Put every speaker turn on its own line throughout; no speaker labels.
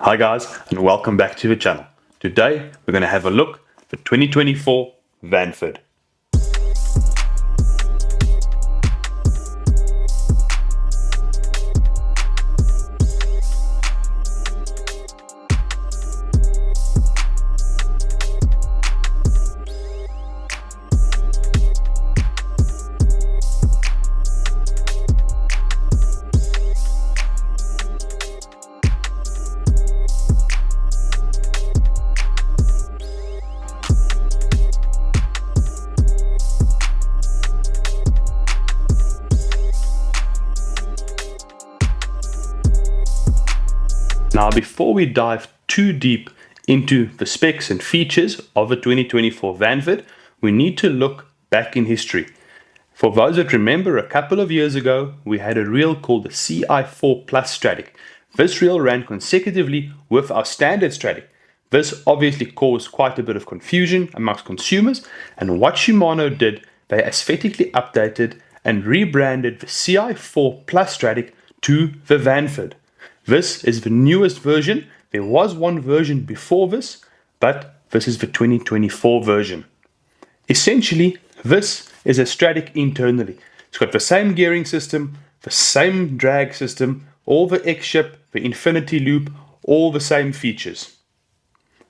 Hi guys, and welcome back to the channel. Today we're going to have a look for 2024 Vanford. Now, before we dive too deep into the specs and features of a 2024 Vanford, we need to look back in history. For those that remember, a couple of years ago, we had a reel called the CI4 Plus Stratic. This reel ran consecutively with our standard Stratic. This obviously caused quite a bit of confusion amongst consumers, and what Shimano did, they aesthetically updated and rebranded the CI4 Plus Stratic to the Vanford. This is the newest version. There was one version before this, but this is the 2024 version. Essentially, this is a Stratic internally. It's got the same gearing system, the same drag system, all the X-ship, the infinity loop, all the same features.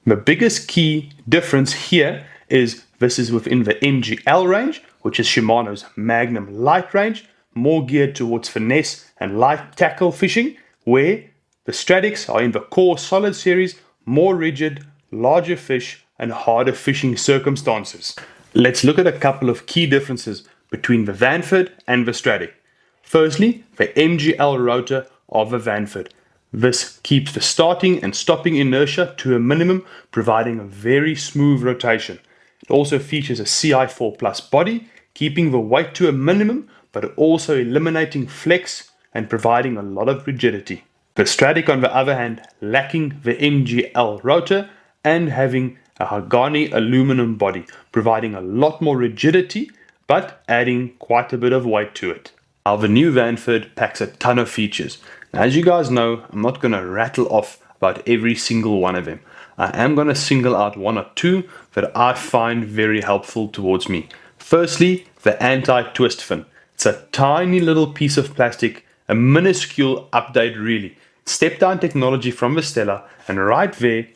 The biggest key difference here is this is within the MGL range, which is Shimano's Magnum light range, more geared towards finesse and light tackle fishing, where the Stratics are in the core solid series, more rigid, larger fish and harder fishing circumstances. Let's look at a couple of key differences between the Vanford and the Stratic. Firstly, the MGL rotor of the Vanford. This keeps the starting and stopping inertia to a minimum, providing a very smooth rotation. It also features a CI4 Plus body, keeping the weight to a minimum, but also eliminating flex and providing a lot of rigidity. The Stratic, on the other hand, lacking the MGL rotor and having a Hagani aluminum body, providing a lot more rigidity, but adding quite a bit of weight to it. Now, the new Vanford packs a ton of features. Now, as you guys know, I'm not going to rattle off about every single one of them. I am going to single out one or two that I find very helpful towards me. Firstly, the anti-twist fin. It's a tiny little piece of plastic, a minuscule update really. Step down technology from the Stella, and right there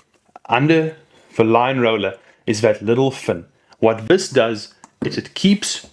under the line roller is that little fin. What this does is it keeps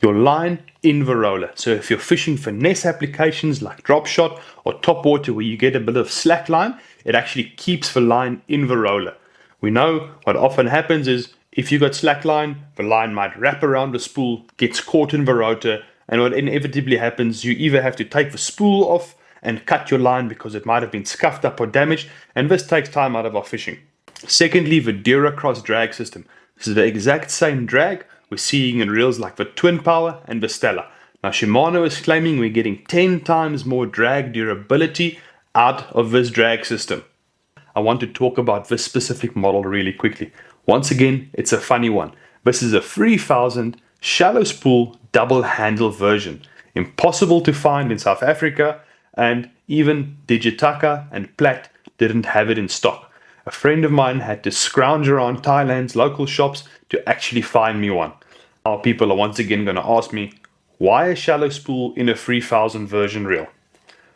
your line in the roller. So if you're fishing finesse applications like drop shot or top water where you get a bit of slack line, it actually keeps the line in the roller. We know what often happens is if you got slack line, the line might wrap around the spool, gets caught in the rotor, and what inevitably happens, you either have to take the spool off and cut your line because it might have been scuffed up or damaged, and this takes time out of our fishing. Secondly, the Duracross drag system. This is the exact same drag we're seeing in reels like the Twin Power and the Stella. Now, Shimano is claiming we're getting 10 times more drag durability out of this drag system. I want to talk about this specific model really quickly. Once again, it's a funny one. This is a 3000 shallow spool double handle version. Impossible to find in South Africa, and even Digitaka and Platt didn't have it in stock. A friend of mine had to scrounge around Thailand's local shops to actually find me one. Now people are once again going to ask me, why a shallow spool in a 3000 version reel?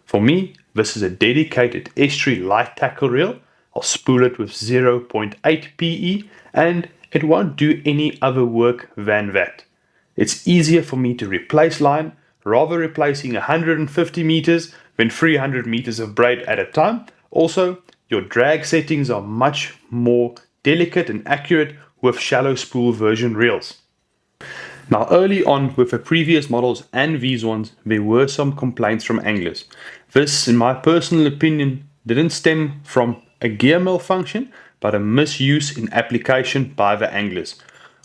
For me, this is a dedicated estuary light tackle reel. I'll spool it with 0.8 PE and it won't do any other work than that. It's easier for me to replace line, rather replacing 150 meters than 300 meters of braid at a time. Also, your drag settings are much more delicate and accurate with shallow spool version reels. Now, early on with the previous models and these ones, there were some complaints from anglers. This, in my personal opinion, didn't stem from a gear malfunction, but a misuse in application by the anglers.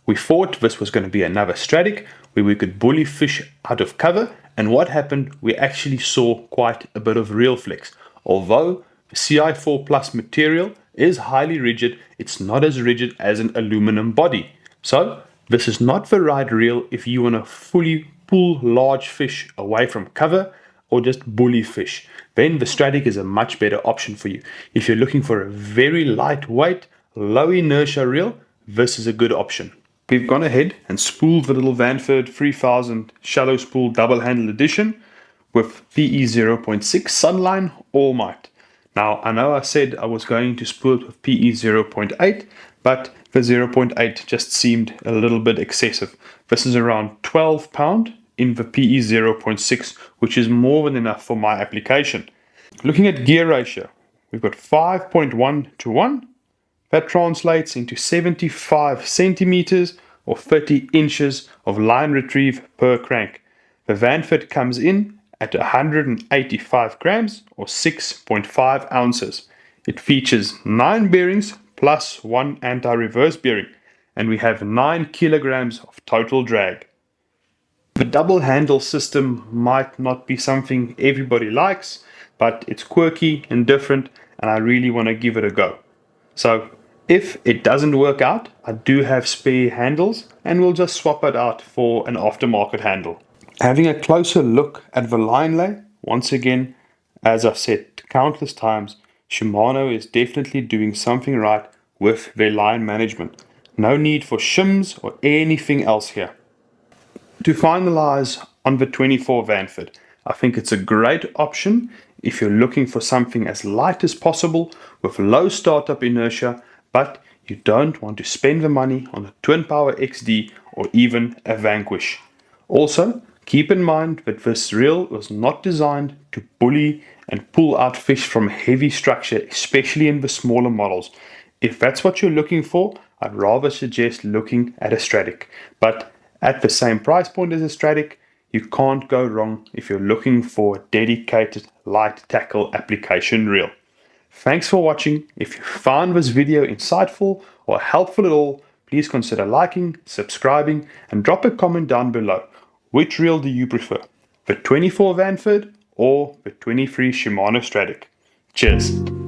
We thought this was going to be another Stratic where we could bully fish out of cover, and what happened, we actually saw quite a bit of reel flex. Although the CI4 Plus material is highly rigid, it's not as rigid as an aluminum body. So this is not the right reel if you want to fully pull large fish away from cover. or just bully fish, then the Stratic is a much better option for you. If you're looking for a very lightweight, low inertia reel, this is a good option. We've gone ahead and spooled the little Vanford 3000 shallow spool double handle edition with PE 0.6 Sunline All Might. Now, I know I said I was going to spool it with PE 0.8, but the 0.8 just seemed a little bit excessive. This is around 12 pound in the PE 0.6, which is more than enough for my application. Looking at gear ratio, we've got 5.1 to 1. That translates into 75 centimeters or 30 inches of line retrieve per crank. The Vanford comes in at 185 grams or 6.5 ounces. It features 9 bearings plus 1 anti-reverse bearing, and we have 9 kilograms of total drag. The double handle system might not be something everybody likes, but it's quirky and different, and I really want to give it a go. So if it doesn't work out, I do have spare handles, and we'll just swap it out for an aftermarket handle. Having a closer look at the line lay, once again, as I've said countless times, Shimano is definitely doing something right with their line management. No need for shims or anything else here. To finalize on the 24 Vanford, I think it's a great option if you're looking for something as light as possible with low startup inertia, but you don't want to spend the money on a Twin Power XD or even a Vanquish. Also, keep in mind that this reel was not designed to bully and pull out fish from heavy structure, especially in the smaller models. If that's what you're looking for, I'd rather suggest looking at a Stratic. But at the same price point as a Stratic, you can't go wrong if you're looking for a dedicated light tackle application reel. Thanks for watching. If you found this video insightful or helpful at all, please consider liking, subscribing, and drop a comment down below. Which reel do you prefer? The 24 Vanford or the 23 Shimano Stratic? Cheers!